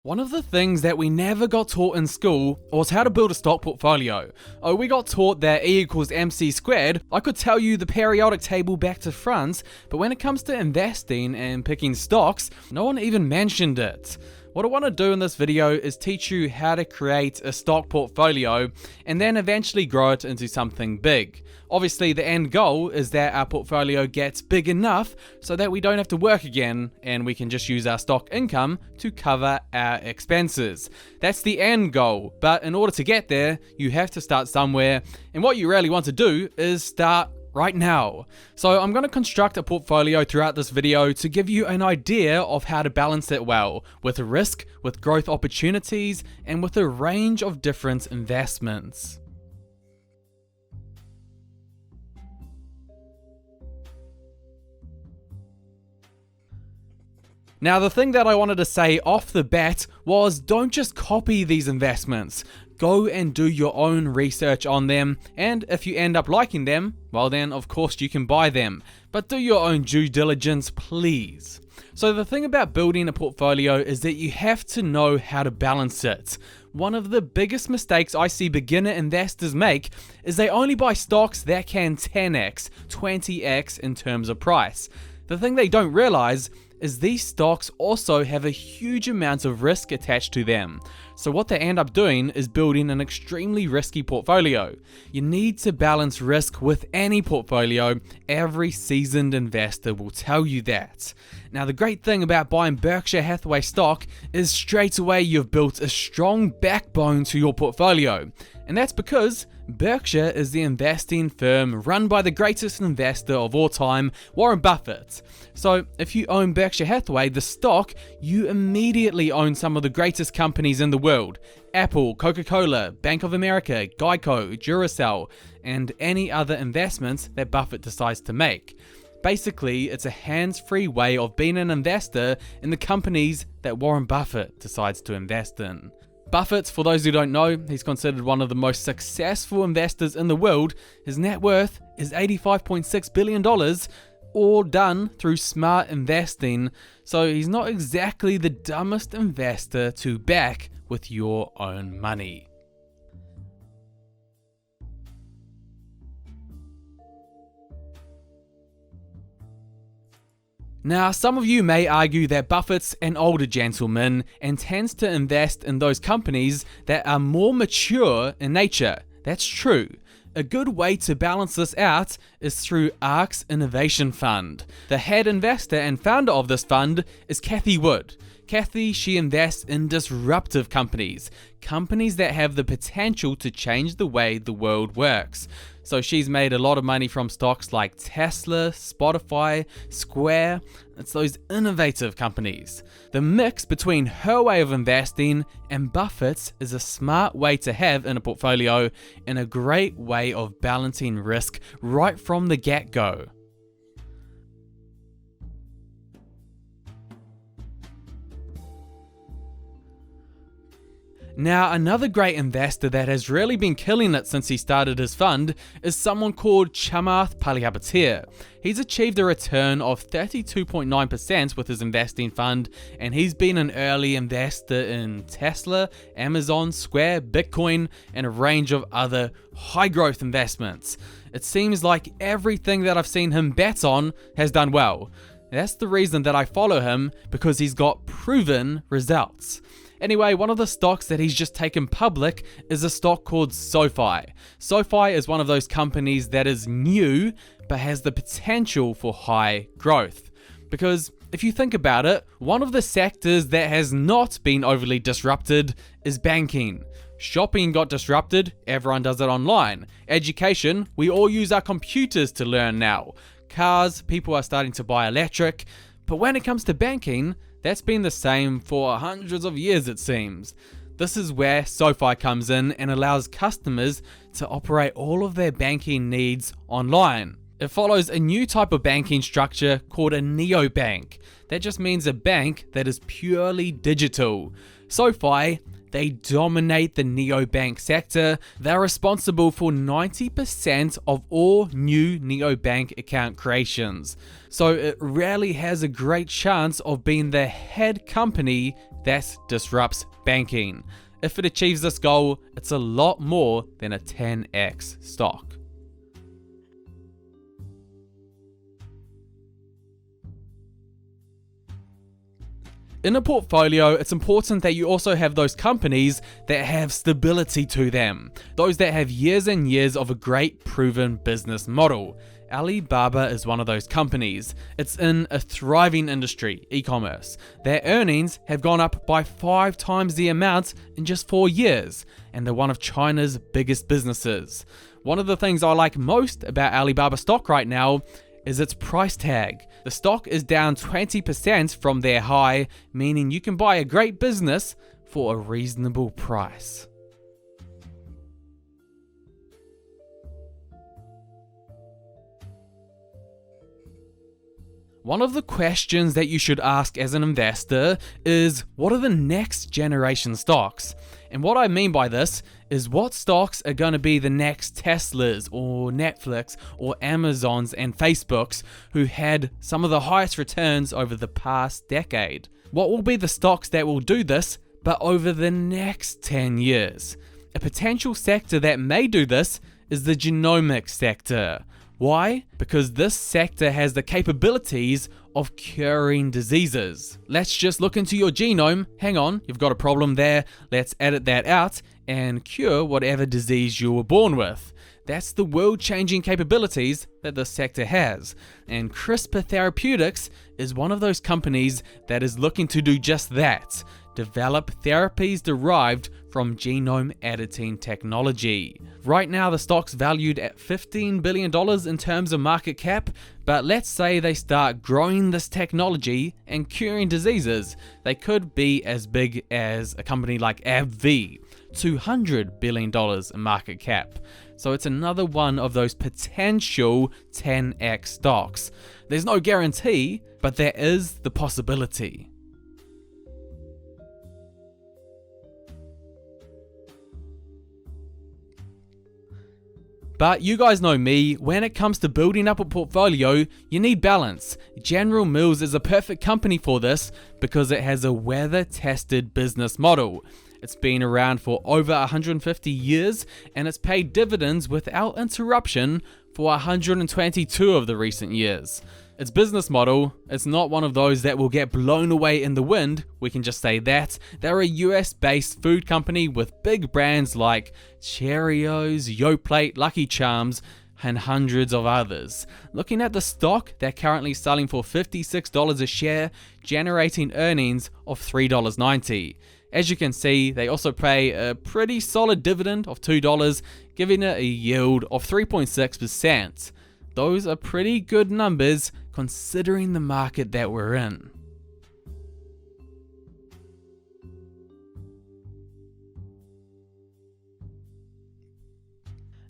One of the things that we never got taught in school was how to build a stock portfolio. Oh, we got taught that E equals MC squared. I could tell you the periodic table back to front, but when it comes to investing and picking stocks, no one even mentioned it. What I want to do in this video is teach you how to create a stock portfolio and then eventually grow it into something big. Obviously, the end goal is that our portfolio gets big enough so that we don't have to work again and we can just use our stock income to cover our expenses. That's the end goal, but in order to get there, you have to start somewhere, and what you really want to do is start right now. So I'm going to construct a portfolio throughout this video to give you an idea of how to balance it well, with risk, with growth opportunities, and with a range of different investments. Now, the thing that I wanted to say off the bat was don't just copy these investments. Go and do your own research on them, and if you end up liking them, well then of course you can buy them. But do your own due diligence, please. So the thing about building a portfolio is that you have to know how to balance it. One of the biggest mistakes I see beginner investors make is they only buy stocks that can 10x, 20x in terms of price. The thing they don't realize is these stocks also have a huge amount of risk attached to them. So what they end up doing is building an extremely risky portfolio. You need to balance risk with any portfolio. Every seasoned investor will tell you that. Now, the great thing about buying Berkshire Hathaway stock is straight away you've built a strong backbone to your portfolio. And that's because Berkshire is the investing firm run by the greatest investor of all time, Warren Buffett. So if you own Berkshire Hathaway, the stock, you immediately own some of the greatest companies in the world. Apple, Coca-Cola, Bank of America, Geico, Duracell, and any other investments that Buffett decides to make. Basically, it's a hands-free way of being an investor in the companies that Warren Buffett decides to invest in. Buffett, for those who don't know, he's considered one of the most successful investors in the world. His net worth is $85.6 billion, all done through smart investing, so he's not exactly the dumbest investor to back with your own money. Now, some of you may argue that Buffett's an older gentleman and tends to invest in those companies that are more mature in nature. That's true. A good way to balance this out is through ARK's Innovation Fund. The head investor and founder of this fund is Cathie Wood. Cathie, she invests in disruptive companies that have the potential to change the way the world works. So she's made a lot of money from stocks like Tesla, Spotify, Square. It's those innovative companies. The mix between her way of investing and Buffett's is a smart way to have in a portfolio and a great way of balancing risk right from the get-go. Now, another great investor that has really been killing it since he started his fund is someone called Chamath Palihapitiya. He's achieved a return of 32.9% with his investing fund, and he's been an early investor in Tesla, Amazon, Square, Bitcoin, and a range of other high-growth investments. It seems like everything that I've seen him bet on has done well. That's the reason that I follow him, because he's got proven results. Anyway, one of the stocks that he's just taken public is a stock called SoFi. SoFi is one of those companies that is new, but has the potential for high growth. Because if you think about it, one of the sectors that has not been overly disrupted is banking. Shopping got disrupted, everyone does it online. Education, we all use our computers to learn now. Cars, people are starting to buy electric. But when it comes to banking, that's been the same for hundreds of years, it seems. This is where SoFi comes in and allows customers to operate all of their banking needs online. It follows a new type of banking structure called a neobank. That just means a bank that is purely digital. SoFi, they dominate the neobank sector. They're responsible for 90% of all new neobank account creations. So it really has a great chance of being the head company that disrupts banking. If it achieves this goal, it's a lot more than a 10x stock. In a portfolio, it's important that you also have those companies that have stability to them, those that have years and years of a great proven business model. Alibaba is one of those companies. It's in a thriving industry, e-commerce. Their earnings have gone up by 5 times the amount in just 4 years, and they're one of China's biggest businesses. One of the things I like most about Alibaba stock right now is its price tag. The stock is down 20% from their high, meaning you can buy a great business for a reasonable price. One of the questions that you should ask as an investor is, what are the next generation stocks? And what I mean by this is, what stocks are going to be the next Teslas or Netflix or Amazons and Facebooks who had some of the highest returns over the past decade? What will be the stocks that will do this, but over the next 10 years? A potential sector that may do this is the genomics sector. Why? Because this sector has the capabilities of curing diseases. Let's just look into your genome. Hang on, you've got a problem there. Let's edit that out and cure whatever disease you were born with. That's the world-changing capabilities that this sector has. And CRISPR Therapeutics is one of those companies that is looking to do just that. Develop therapies derived from genome editing technology. Right now, the stock's valued at $15 billion in terms of market cap, but let's say they start growing this technology and curing diseases. They could be as big as a company like AbbVie, $200 billion in market cap. So it's another one of those potential 10x stocks. There's no guarantee, but there is the possibility. But you guys know me, when it comes to building up a portfolio, you need balance. General Mills is a perfect company for this because it has a weather-tested business model. It's been around for over 150 years and it's paid dividends without interruption for 122 of the recent years. Its business model is not one of those that will get blown away in the wind, we can just say that. They're a US-based food company with big brands like Cheerios, Yoplait, Lucky Charms, and hundreds of others. Looking at the stock, they're currently selling for $56 a share, generating earnings of $3.90. As you can see, they also pay a pretty solid dividend of $2, giving it a yield of 3.6%. Those are pretty good numbers considering the market that we're in.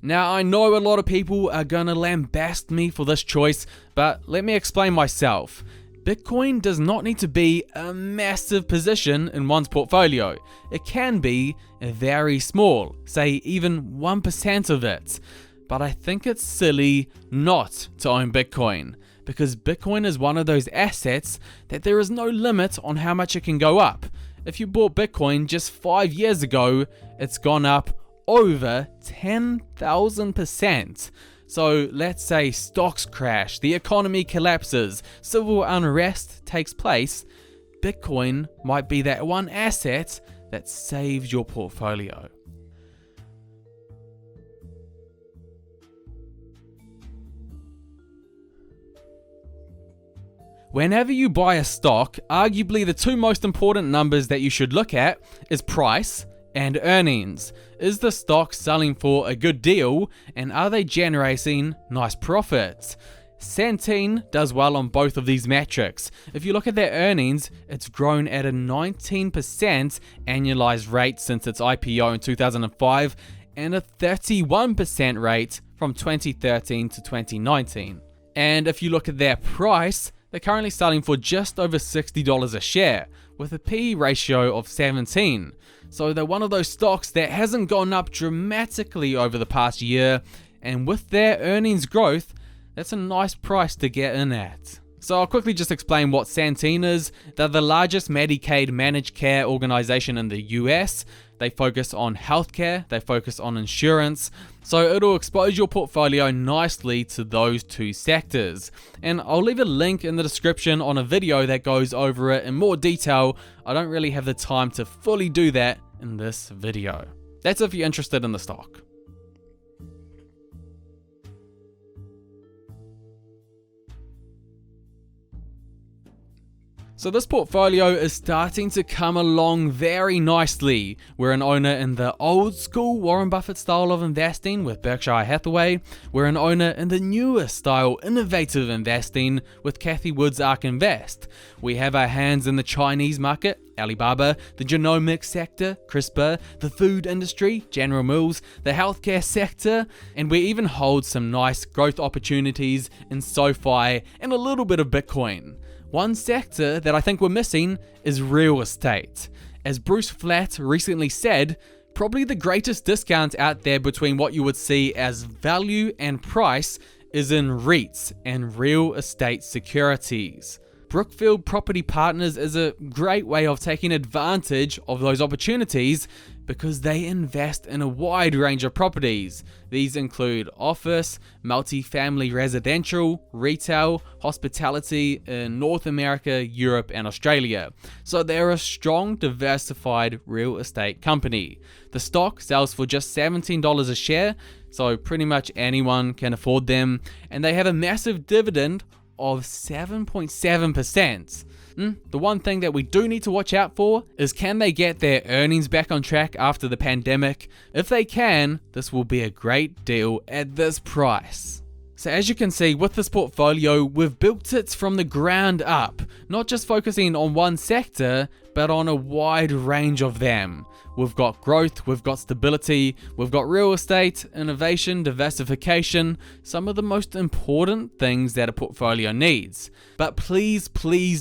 Now, I know a lot of people are gonna lambaste me for this choice, but let me explain myself. Bitcoin does not need to be a massive position in one's portfolio. It can be very small, say even 1% of it. But I think it's silly not to own Bitcoin, because Bitcoin is one of those assets that there is no limit on how much it can go up. If you bought Bitcoin just 5 years ago, it's gone up over 10,000%. So let's say stocks crash, the economy collapses, civil unrest takes place, Bitcoin might be that one asset that saves your portfolio. Whenever you buy a stock, arguably the two most important numbers that you should look at is price and earnings. Is the stock selling for a good deal, and are they generating nice profits? Centene does well on both of these metrics. If you look at their earnings, it's grown at a 19% annualized rate since its IPO in 2005 and a 31% rate from 2013 to 2019. And if you look at their price, they're currently selling for just over $60 a share, with a PE ratio of 17. So they're one of those stocks that hasn't gone up dramatically over the past year, and with their earnings growth, that's a nice price to get in at. So I'll quickly just explain what Centene is. They're the largest Medicaid managed care organization in the US. They focus on healthcare, they focus on insurance, so it'll expose your portfolio nicely to those two sectors. And I'll leave a link in the description on a video that goes over it in more detail. I don't really have the time to fully do that in this video. That's if you're interested in the stock. So this portfolio is starting to come along very nicely. We're an owner in the old school Warren Buffett style of investing with Berkshire Hathaway. We're an owner in the newer style innovative investing with Cathie Wood's ARK Invest. We have our hands in the Chinese market, Alibaba, the genomics sector, CRISPR, the food industry, General Mills, the healthcare sector, and we even hold some nice growth opportunities in SoFi and a little bit of Bitcoin. One sector that I think we're missing is real estate. As Bruce Flatt recently said, probably the greatest discount out there between what you would see as value and price is in REITs and real estate securities. Brookfield Property Partners is a great way of taking advantage of those opportunities because they invest in a wide range of properties. These include office, multifamily residential, retail, hospitality in North America, Europe, and Australia. So they're a strong, diversified real estate company. The stock sells for just $17 a share, so pretty much anyone can afford them, and they have a massive dividend of 7.7%. The one thing that we do need to watch out for is, can they get their earnings back on track after the pandemic? If they can, this will be a great deal at this price. So as you can see with this portfolio, we've built it from the ground up, not just focusing on one sector, but on a wide range of them. We've got growth, we've got stability, we've got real estate, innovation, diversification, some of the most important things that a portfolio needs. But please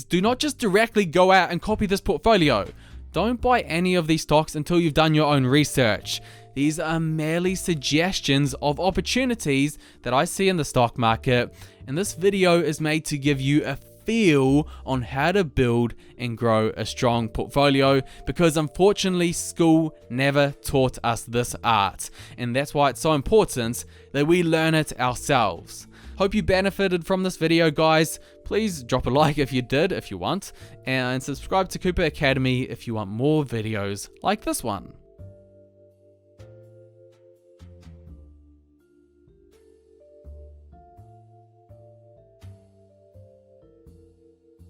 do not just directly go out and copy this portfolio. Don't buy any of these stocks until you've done your own research. These are merely suggestions of opportunities that I see in the stock market, and this video is made to give you a feel on how to build and grow a strong portfolio, because unfortunately school never taught us this art, and that's why it's so important that we learn it ourselves. Hope you benefited from this video, guys. Please drop a like if you did, if you want, and subscribe to Cooper Academy if you want more videos like this one.